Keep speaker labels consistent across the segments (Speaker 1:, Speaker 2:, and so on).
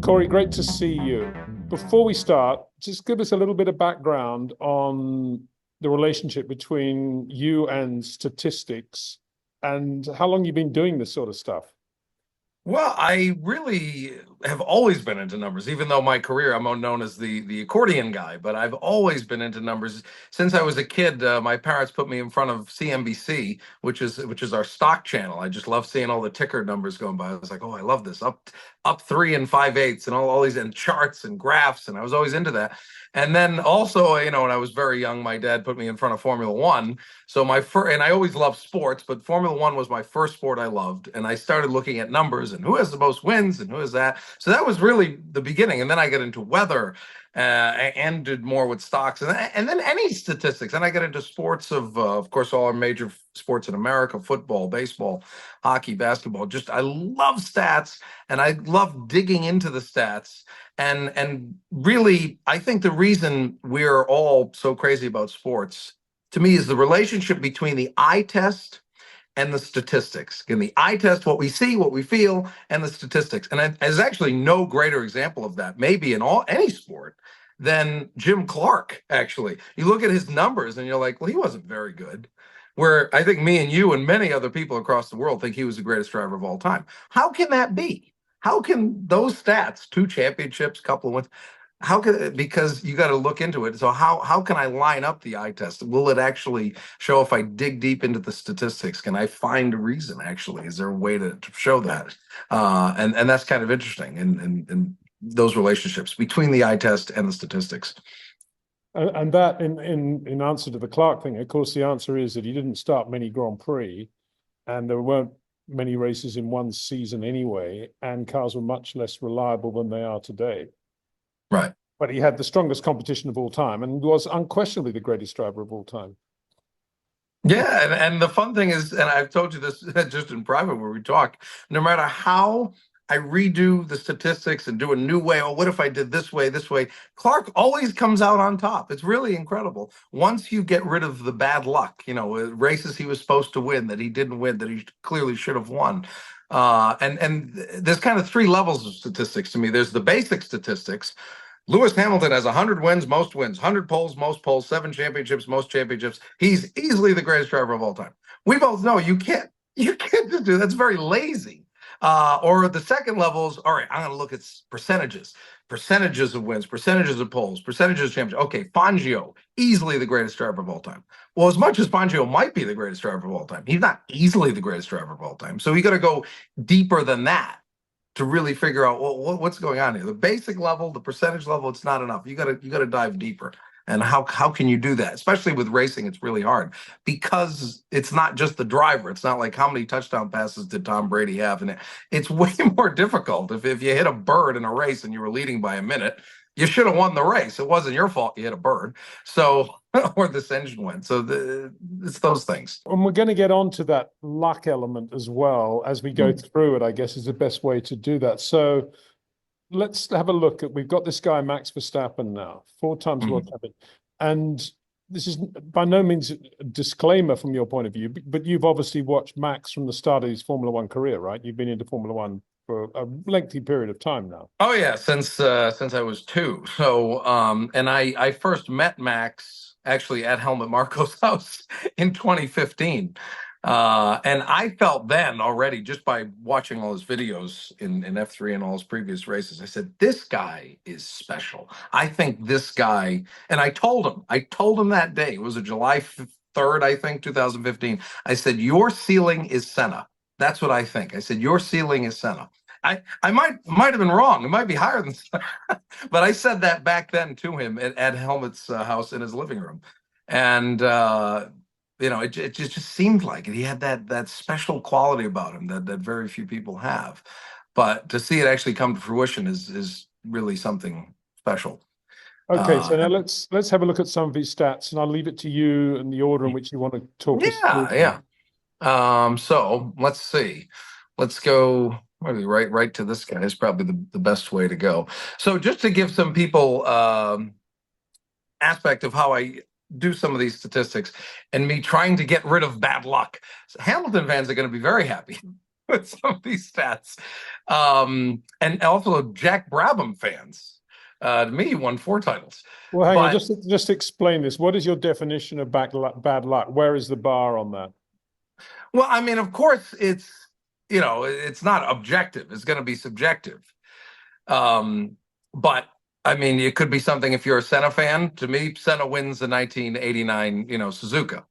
Speaker 1: Cory, great to see you. Before we start, just give us a little bit of background on the relationship between you and statistics and how long you've been doing this sort of stuff.
Speaker 2: Well, I really have always been into numbers, even though my career, I'm known as the accordion guy, but I've always been into numbers since I was a kid. My parents put me in front of CNBC, which is our stock channel. I just love seeing all the ticker numbers going by. I was like, oh, I love this, up 3 and 5/8 and all these and charts and graphs, and I was always into that. And then also, when I was very young, my dad put me in front of Formula One. So my first, and I always loved sports, but Formula One was my first sport I loved. And I started looking at numbers and who has the most wins and who is that. So that was really the beginning. And then I got into weather and did more with stocks and then any statistics. And I got into sports of course, all our major sports in America: football, baseball, hockey, basketball. Just I love stats and I love digging into the stats. And really, I think the reason we're all so crazy about sports, to me, is the relationship between the eye test and the statistics. In the eye test, what we see, what we feel, and the statistics. And there's actually no greater example of that, maybe in any sport, than Jim Clark, actually. You look at his numbers and you're like, well, he wasn't very good. Where I think me and you and many other people across the world think he was the greatest driver of all time. How can that be? How can those stats, 2 championships, couple of wins, how can, because you got to look into it. So how can I line up the eye test? Will it actually show if I dig deep into the statistics? Can I find a reason, actually? Is there a way to show that? And that's kind of interesting in those relationships between the eye test and the statistics.
Speaker 1: And that in answer to the Clark thing, of course, the answer is that he didn't start many Grand Prix and there weren't many races in one season anyway, and cars were much less reliable than they are today.
Speaker 2: Right.
Speaker 1: But he had the strongest competition of all time and was unquestionably the greatest driver of all time.
Speaker 2: Yeah, and the fun thing is, and I've told you this just in private where we talk, no matter how I redo the statistics and do a new way, oh, what if I did this way, Clark always comes out on top. It's really incredible. Once you get rid of the bad luck, races he was supposed to win that he didn't win, that he clearly should have won. And there's kind of 3 levels of statistics to me. There's the basic statistics. Lewis Hamilton has 100 wins, most wins, 100 poles, most poles, 7 championships, most championships. He's easily the greatest driver of all time. We both know you can't just do that. That's very lazy. Or the second levels, all right, I'm going to look at percentages of wins, percentages of poles, percentages of championships. Okay, Fangio, easily the greatest driver of all time. Well, as much as Fangio might be the greatest driver of all time, he's not easily the greatest driver of all time. So you got to go deeper than that to really figure out what's going on here. The basic level, the percentage level, it's not enough. You gotta dive deeper. And how can you do that? Especially with racing, it's really hard because it's not just the driver. It's not like how many touchdown passes did Tom Brady have, and it's way more difficult. If you hit a bird in a race and you were leading by a minute, you should have won the race. It wasn't your fault you hit a bird. So or this engine went. So it's those things.
Speaker 1: And we're going to get on to that luck element as well as we go through it, I guess, is the best way to do that. So let's have a look at, we've got this guy, Max Verstappen now, 4 times world champion. And this is by no means a disclaimer from your point of view, but you've obviously watched Max from the start of his Formula One career, right? You've been into Formula One for a lengthy period of time now.
Speaker 2: Oh yeah, since I was 2. So and I first met Max actually at Helmut Marko's house in 2015. And I felt then already, just by watching all his videos in F3 and all his previous races, I said, this guy is special. I think this guy, and I told him that day, it was a July 3rd, I think, 2015. I said, your ceiling is Senna. That's what I think. I said, your ceiling is Senna. I might have been wrong. It might be higher than, but I said that back then to him at Helmut's house in his living room, and it just seemed like it. He had that special quality about him that very few people have. But to see it actually come to fruition is really something special.
Speaker 1: Okay, so now let's have a look at some of his stats, and I'll leave it to you in the order in which you want to talk us through.
Speaker 2: Yeah. So let's see. Let's go. Maybe right to this guy is probably the best way to go. So just to give some people aspect of how I do some of these statistics and me trying to get rid of bad luck. So Hamilton fans are going to be very happy with some of these stats. And also Jack Brabham fans. To me, he won 4 titles.
Speaker 1: Well, hang on, just explain this. What is your definition of bad luck? Where is the bar on that?
Speaker 2: Well, I mean, of course, it's, you know, it's not objective. It's going to be subjective. But I mean, it could be something if you're a Senna fan. To me, Senna wins the 1989, Suzuka,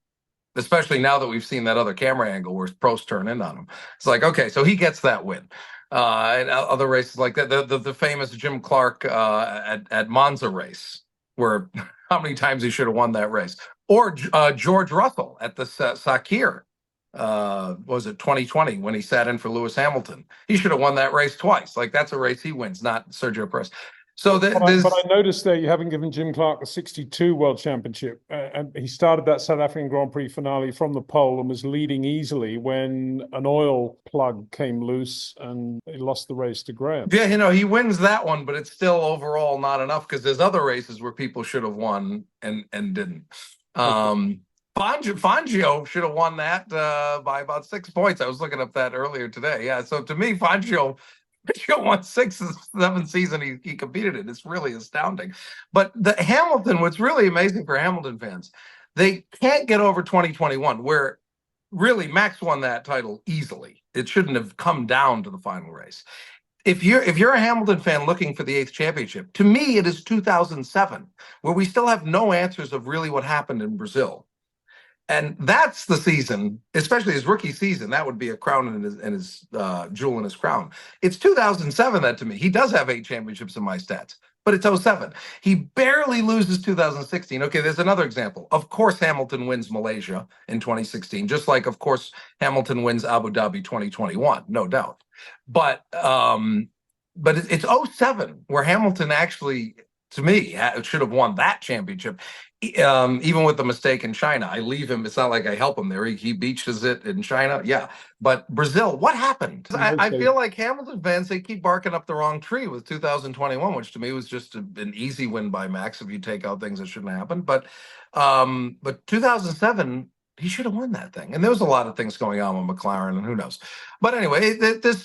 Speaker 2: especially now that we've seen that other camera angle where Prost turned in on him. It's like, okay, so he gets that win. And other races like that, the famous Jim Clark at Monza race, where how many times he should have won that race, or George Russell at the Sakir. Was it 2020 when he sat in for Lewis Hamilton? He should have won that race twice. Like, that's a race he wins, not Sergio Perez. So but
Speaker 1: I noticed there you haven't given Jim Clark the 62 World Championship. And he started that South African Grand Prix finale from the pole and was leading easily when an oil plug came loose and he lost the race to Graham.
Speaker 2: Yeah, he wins that one, but it's still overall not enough because there's other races where people should have won and didn't. Okay. Fangio should have won that by about 6 points. I was looking up that earlier today. Yeah, so to me, Fangio won 6 of 7 season he competed in. It's really astounding. But the Hamilton, what's really amazing for Hamilton fans, they can't get over 2021, where really Max won that title easily. It shouldn't have come down to the final race. If you're a Hamilton fan looking for the 8th championship, to me it is 2007, where we still have no answers of really what happened in Brazil. And that's the season, especially his rookie season. That would be a crown in his jewel in his crown. It's 2007 that to me. He does have 8 championships in my stats, but it's 07. He barely loses 2016. Okay, there's another example. Of course, Hamilton wins Malaysia in 2016, just like, of course, Hamilton wins Abu Dhabi 2021, no doubt. But it's 07 where Hamilton actually, to me, should have won that championship. Even with the mistake in China, I leave him. It's not like I help him there. He beaches it in China. Yeah. But Brazil, what happened? I feel like Hamilton fans, they keep barking up the wrong tree with 2021, which to me was just an easy win by Max if you take out things that shouldn't happen. But 2007, he should have won that thing. And there was a lot of things going on with McLaren and who knows. But anyway,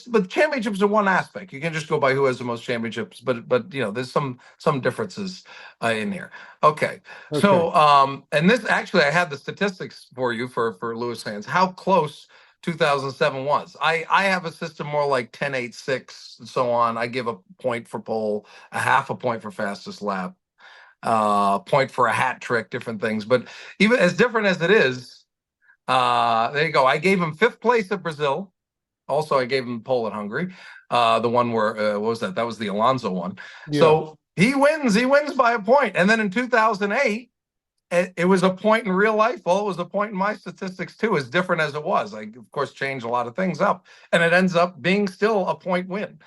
Speaker 2: but championships are one aspect. You can just go by who has the most championships, but there's some differences in here. Okay. So and this actually, I had the statistics for you for Lewis fans, how close 2007 was. I have a system more like 10-8-6 and so on. I give a point for pole, a half a point for fastest lap, point for a hat trick, different things. But even as different as it is, there you go. I gave him 5th place at Brazil. Also, I gave him pole at Hungary. The one where, what was that? That was the Alonso one. Yeah. So he wins by a point. And then in 2008, it was a point in real life. Well, it was a point in my statistics too, as different as it was. I, of course, changed a lot of things up. And it ends up being still a point win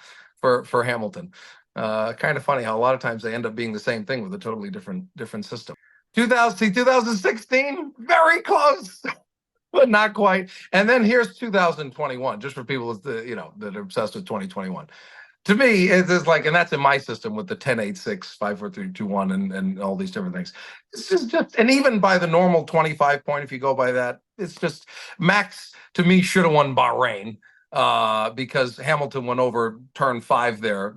Speaker 2: for Hamilton. Kind of funny how a lot of times they end up being the same thing with a totally different system. 2016, very close. But not quite. And then here's 2021, just for people that are obsessed with 2021. To me, it's like, and that's in my system with the 10-8-6, 5-4-3-2-1, and all these different things. It's just, and even by the normal 25 point, if you go by that, it's just Max to me should have won Bahrain because Hamilton went over turn 5 there,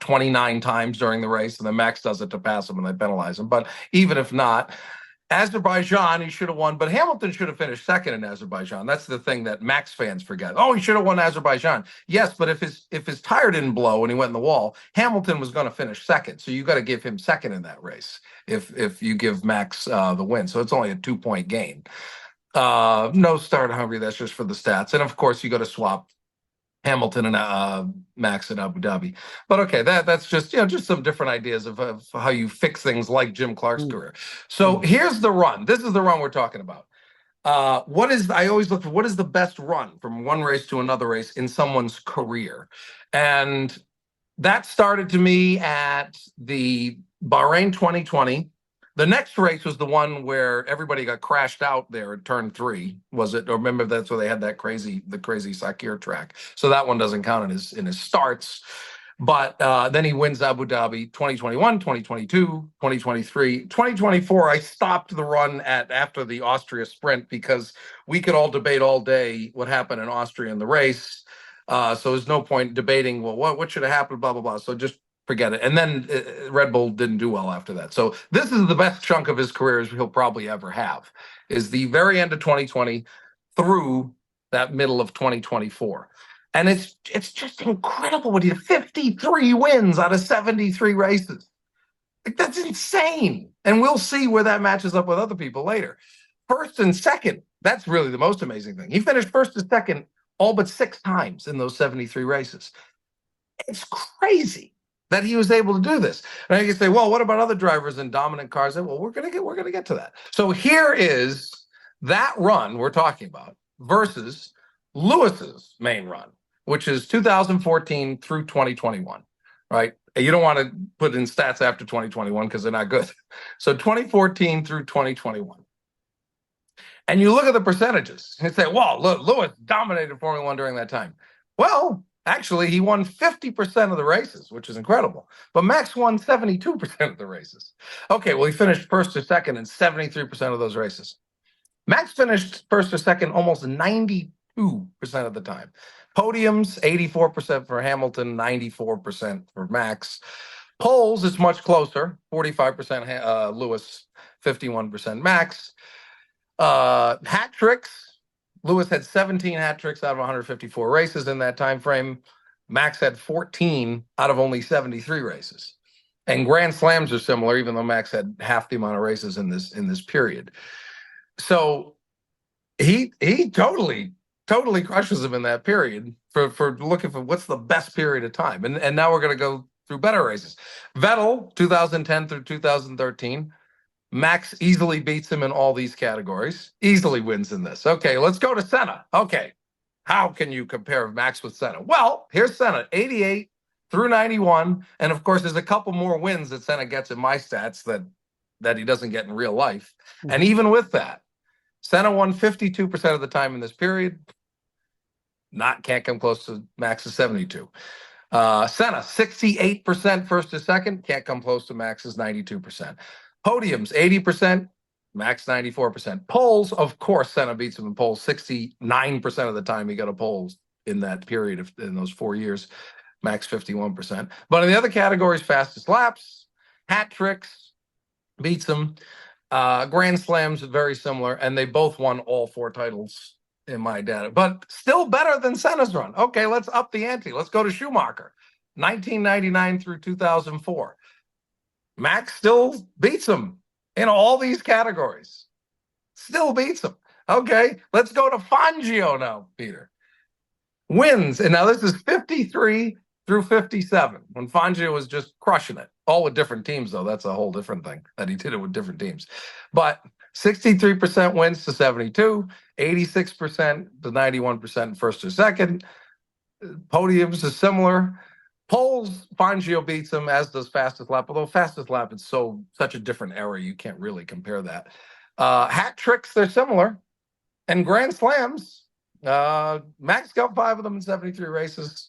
Speaker 2: 29 times during the race, and then Max does it to pass him and they penalize him. But even if not, Azerbaijan, he should have won, but Hamilton should have finished 2nd in Azerbaijan. That's the thing that Max fans forget. Oh, he should have won Azerbaijan. Yes, but if his tire didn't blow and he went in the wall, Hamilton was going to finish 2nd. So you got to give him 2nd in that race if you give Max the win. So it's only a 2-point gain. No start Hungary. That's just for the stats. And of course, you got to swap Hamilton and Max in Abu Dhabi. But okay, that's just just some different ideas of how you fix things like Jim Clark's career. So here's the run. This is the run we're talking about. I always look for what is the best run from one race to another race in someone's career. And that started to me at the Bahrain 2020. The next race was the one where everybody got crashed out there at turn 3, was it? Or remember, that's where they had the crazy Sakir track. So that one doesn't count in his starts. But then he wins Abu Dhabi 2021, 2022, 2023, 2024. I stopped the run after the Austria sprint because we could all debate all day what happened in Austria in the race. So there's no point debating, well, what should have happened, blah, blah, blah. So just forget it. And then Red Bull didn't do well after that. So this is the best chunk of his career he'll probably ever have, is the very end of 2020 through that middle of 2024. And it's just incredible what he did. 53 wins out of 73 races. Like, that's insane. And we'll see where that matches up with other people later. First and second, that's really the most amazing thing. He finished first and second all but 6 times in those 73 races. It's crazy that he was able to do this. And you can say, well, what about other drivers in dominant cars? Well, we're gonna get to that. So here is that run we're talking about versus Lewis's main run, which is 2014 through 2021, right? You don't want to put in stats after 2021 because they're not good. So 2014 through 2021. And you look at the percentages and say, well, look, Lewis dominated Formula One during that time. Well, actually, he won 50% of the races, which is incredible. But Max won 72% of the races. Okay, well, he finished first or second in 73% of those races. Max finished first or second almost 92% of the time. Podiums, 84% for Hamilton, 94% for Max. Poles is much closer, 45% Lewis, 51% Max. Hat tricks, Lewis had 17 hat tricks out of 154 races in that time frame. Max had 14 out of only 73 races. And Grand Slams are similar, even though Max had half the amount of races in this period. So he totally crushes him in that period for looking for what's the best period of time. And now we're going to go through better races. Vettel, 2010 through 2013. Max easily beats him in all these categories. Easily wins in this. Okay, let's go to Senna. Okay, how can you compare Max with Senna? Well, here's Senna, 88 through 91. And of course, there's a couple more wins that Senna gets in my stats that he doesn't get in real life. And even with that, Senna won 52% of the time in this period. Can't come close to Max's 72. Senna, 68% first to second. Can't come close to Max's 92%. Podiums, 80%. Max, 94%. Poles, of course, Senna beats him in poles. 69% of the time he got a poles in that period in those 4 years. Max, 51%. But in the other categories, fastest laps, hat tricks, beats him. Grand Slams, very similar, and they both won all 4 titles in my data, but still better than Senna's run. Okay, let's up the ante. Let's go to Schumacher, 1999 through 2004. Max still beats him in all these categories. Still beats him. Okay, let's go to Fangio now, Peter. Wins, and now this is 53 through 57, when Fangio was just crushing it. All with different teams, though. That's a whole different thing, that he did it with different teams. But 63% wins to 72, 86% to 91% first or second. Podiums is similar. Poles, Fangio beats him, as does fastest lap. Although fastest lap is such a different era, you can't really compare that. Hat tricks, they're similar. And Grand Slams, Max got 5 of them in 73 races.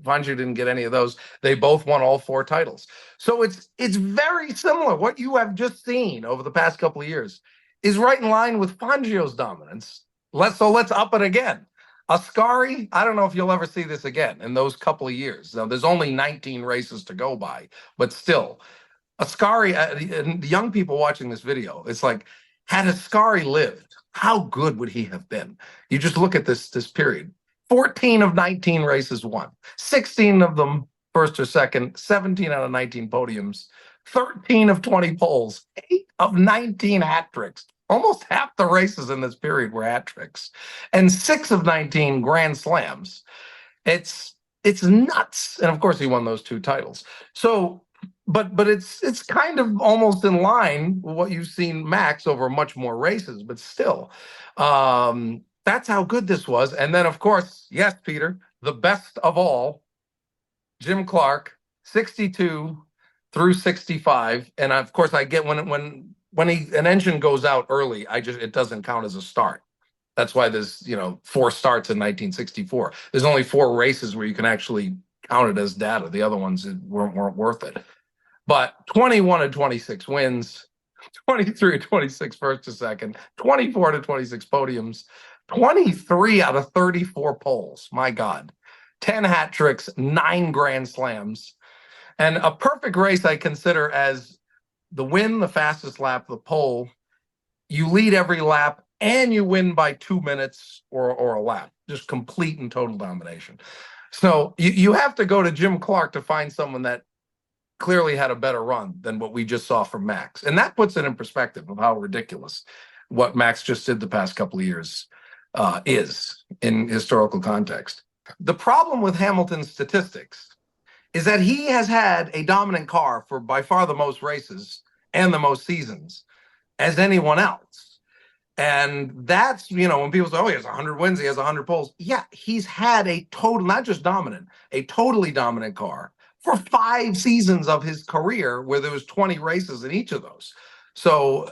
Speaker 2: Fangio didn't get any of those. They both won all 4 titles. So it's very similar. What you have just seen over the past couple of years is right in line with Fangio's dominance. Let's up it again. Ascari, I don't know if you'll ever see this again in those couple of years. Now, there's only 19 races to go by, but still, Ascari, and the young people watching this video, it's like, had Ascari lived, how good would he have been? You just look at this period. 14 of 19 races won, 16 of them first or second, 17 out of 19 podiums, 13 of 20 poles, 8 of 19 hat tricks. Almost half the races in this period were hat tricks, and 6 of 19 Grand Slams. It's nuts. And of course, he won those 2 titles. So, but it's kind of almost in line with what you've seen Max over much more races, but still. That's how good this was. And then, of course, yes, Peter, the best of all, Jim Clark, 62 through 65. And of course, I get when an engine goes out early, it doesn't count as a start. That's why there's 4 starts in 1964. There's only 4 races where you can actually counted as data. The other ones weren't worth it. But 21 to 26 wins, 23 to 26 first to second, 24 to 26 podiums, 23 out of 34 poles. My God. 10 hat tricks, 9 grand slams. And a perfect race I consider as the win, the fastest lap, the pole. You lead every lap and you win by 2 minutes or a lap. Just complete and total domination. So you have to go to Jim Clark to find someone that clearly had a better run than what we just saw from Max. And that puts it in perspective of how ridiculous what Max just did the past couple of years is in historical context. The problem with Hamilton's statistics is that he has had a dominant car for by far the most races and the most seasons as anyone else. And that's, when people say, oh, he has 100 wins, he has 100 poles. Yeah, he's had a total, not just dominant, a totally dominant car for 5 seasons of his career where there was 20 races in each of those. So,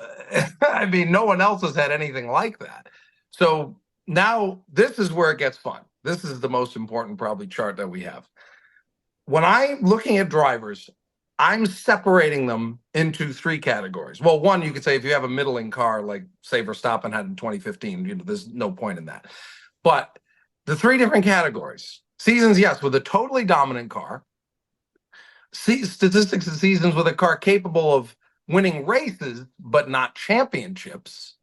Speaker 2: I mean, no one else has had anything like that. So now this is where it gets fun. This is the most important probably chart that we have. When I'm looking at drivers, I'm separating them into 3 categories. Well, one, you could say if you have a middling car, like say Verstappen had in 2015, there's no point in that. But the 3 different categories: seasons, yes, with a totally dominant car; statistics and seasons with a car capable of winning races but not championships;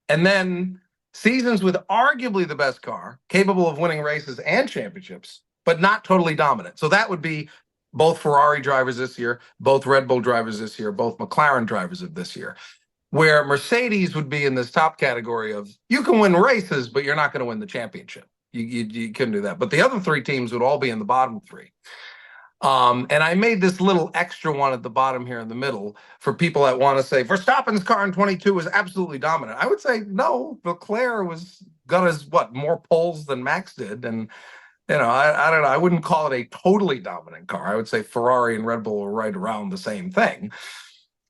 Speaker 2: and then seasons with arguably the best car, capable of winning races and championships, but not totally dominant. So that would be both Ferrari drivers this year, both Red Bull drivers this year, both McLaren drivers of this year, where Mercedes would be in this top category of you can win races, but you're not going to win the championship. You couldn't do that. But the other 3 teams would all be in the bottom 3. And I made this little extra one at the bottom here in the middle for people that want to say Verstappen's car in 22 was absolutely dominant. I would say no, Leclerc got his more poles than Max did, and I don't know. I wouldn't call it a totally dominant car. I would say Ferrari and Red Bull were right around the same thing.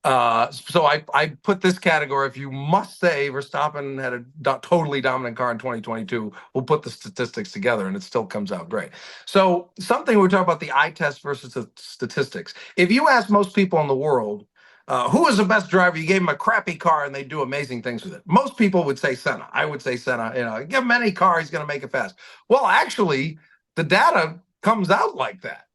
Speaker 2: So I put this category. If you must say Verstappen had a totally dominant car in 2022, we'll put the statistics together and it still comes out great. So something we're talking about, the eye test versus the statistics. If you ask most people in the world, who is the best driver? You gave him a crappy car and they do amazing things with it. Most people would say Senna. I would say Senna. Give him any car, he's going to make it fast. Well, actually, the data comes out like that.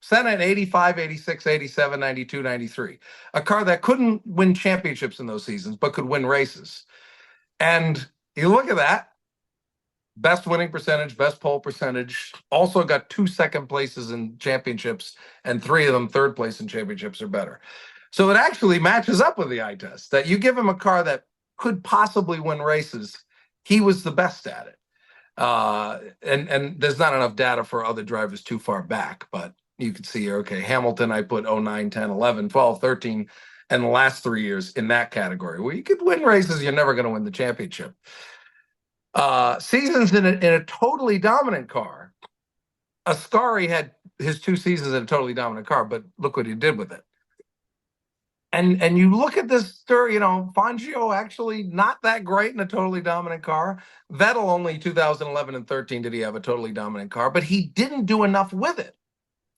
Speaker 2: Senna in 85, 86, 87, 92, 93. A car that couldn't win championships in those seasons, but could win races. And you look at that, best winning percentage, best pole percentage, also got 2 second places in championships, and 3 of them third place in championships or better. So it actually matches up with the eye test, that you give him a car that could possibly win races, he was the best at it. And there's not enough data for other drivers too far back, but you can see here, okay, Hamilton, I put 09, 10, 11, 12, 13, and the last 3 years in that category, where you could win races, you're never going to win the championship. Seasons in a totally dominant car. Ascari had his 2 seasons in a totally dominant car, but look what he did with it. And you look at this story, Fangio actually not that great in a totally dominant car. Vettel only 2011 and 13 did he have a totally dominant car, but he didn't do enough with it.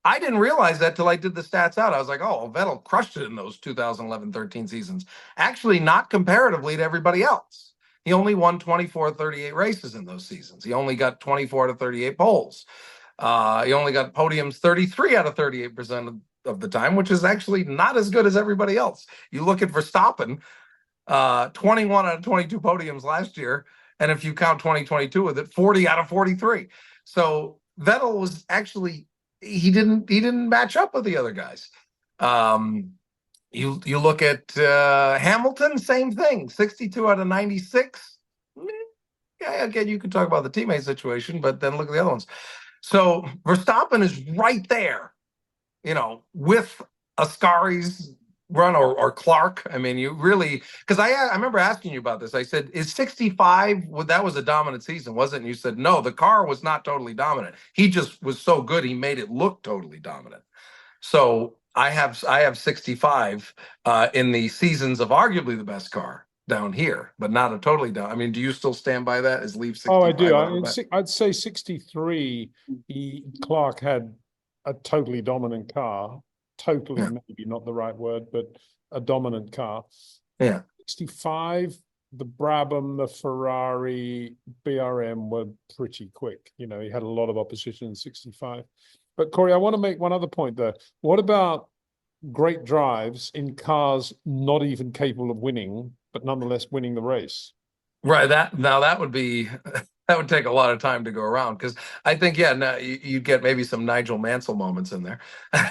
Speaker 2: I didn't realize that till I did the stats out. I was like, oh, Vettel crushed it in those 2011-13 seasons. Actually, not comparatively to everybody else. He only won 24 38 races in those seasons. He only got 24 to 38 poles. He only got podiums 33 out of 38% of the time, which is actually not as good as everybody else. You look at Verstappen, 21 out of 22 podiums last year, and if you count 2022 with it, 40 out of 43. So Vettel was actually he didn't match up with the other guys. You look at Hamilton, same thing, 62 out of 96. Yeah, again, you could talk about the teammate situation, but then look at the other ones. So Verstappen is right there, with Ascari's run or Clark. I mean, you really, because I remember asking you about this. I said, is 65, that was a dominant season, wasn't it? And you said, no, the car was not totally dominant. He just was so good, he made it look totally dominant. So I have 65 in the seasons of arguably the best car down here, but not a totally down. I mean, do you still stand by that? Is leave 65?
Speaker 1: Oh, I do. I'd say 63, Clark had a totally dominant car. Totally,
Speaker 2: Yeah.
Speaker 1: maybe not the right word, but a dominant car.
Speaker 2: Yeah.
Speaker 1: 65, the Brabham, the Ferrari, BRM were pretty quick. You know, he had a lot of opposition in 65. But Cory, I want to make one other point though. What about great drives in cars not even capable of winning, but nonetheless winning the race?
Speaker 2: Right. That would be that would take a lot of time to go around because I think no, you'd get maybe some Nigel Mansell moments in there.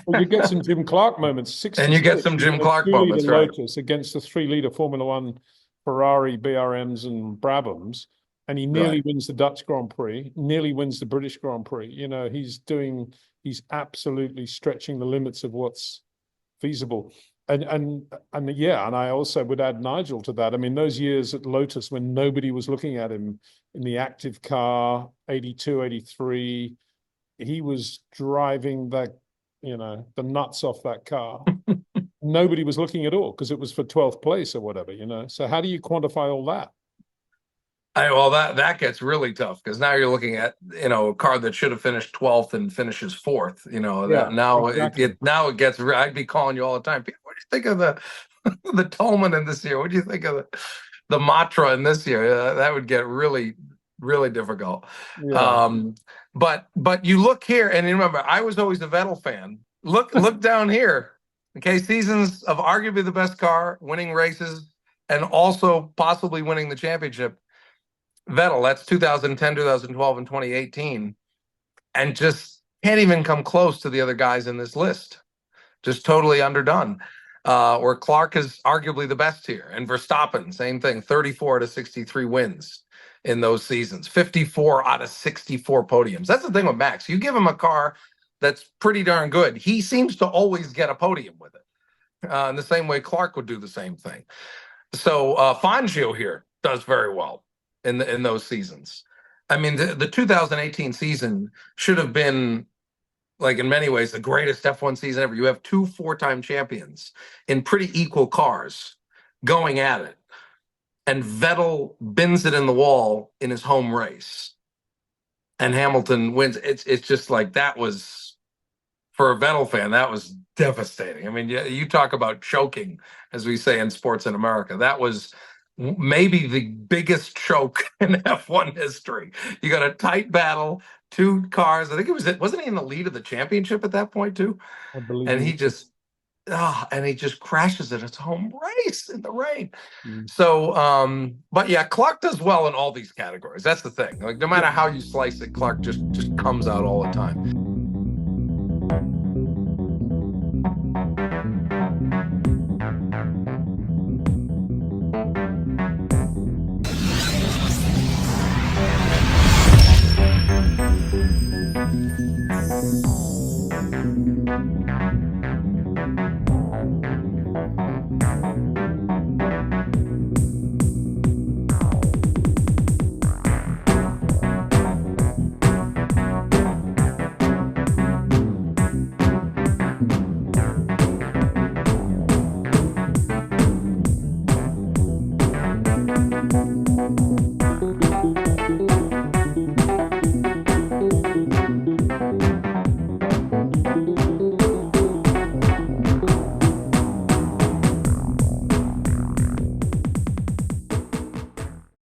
Speaker 1: Well, you get some Jim Clark moments.
Speaker 2: And you
Speaker 1: 66,
Speaker 2: get some
Speaker 1: he
Speaker 2: Jim
Speaker 1: had a
Speaker 2: Clark
Speaker 1: 2-liter
Speaker 2: moments, right?
Speaker 1: Lotus against the 3-liter Formula One Ferrari, BRMs, and Brabhams, and he nearly
Speaker 2: Right.
Speaker 1: wins the Dutch Grand Prix, nearly wins the British Grand Prix. You know, he's absolutely stretching the limits of what's feasible. And yeah, and I also would add Nigel to that. I mean, those years at Lotus when nobody was looking at him in the active car, 82, 83, he was driving that, the nuts off that car. Nobody was looking at all because it was for 12th place or whatever, So how do you quantify all that?
Speaker 2: Well, that gets really tough because now you're looking at a car that should have finished 12th and finishes 4th.
Speaker 1: Yeah,
Speaker 2: now
Speaker 1: exactly.
Speaker 2: it gets. I'd be calling you all the time. What do you think of the the Tolman in this year? What do you think of the Matra in this year? That would get really really difficult.
Speaker 1: Yeah.
Speaker 2: But you look here, and remember, I was always a Vettel fan. Look down here. Okay, seasons of arguably the best car, winning races, and also possibly winning the championship. Vettel, that's 2010, 2012, and 2018, and just can't even come close to the other guys in this list. Just totally underdone. Where Clark is arguably the best here, and Verstappen, same thing, 34 out of 63 wins in those seasons, 54 out of 64 podiums. That's the thing with Max. You give him a car that's pretty darn good, he seems to always get a podium with it. In the same way Clark would do the same thing. So Fangio here does very well in those seasons. I mean, the 2018 season should have been, like, in many ways, the greatest F1 season ever. You have 2 4-time champions in pretty equal cars going at it, and Vettel bins it in the wall in his home race, and Hamilton wins. It's just like, that was, for a Vettel fan, that was devastating. I mean, you talk about choking, as we say in sports in America. That was maybe the biggest choke in F1 history. You got a tight battle, 2 cars. I think wasn't he in the lead of the championship at that point too?
Speaker 1: I believe
Speaker 2: And
Speaker 1: he
Speaker 2: he just crashes at his home race in the rain.
Speaker 1: Mm.
Speaker 2: So, but yeah, Clark does well in all these categories. That's the thing. Like, no matter how you slice it, Clark just comes out all the time.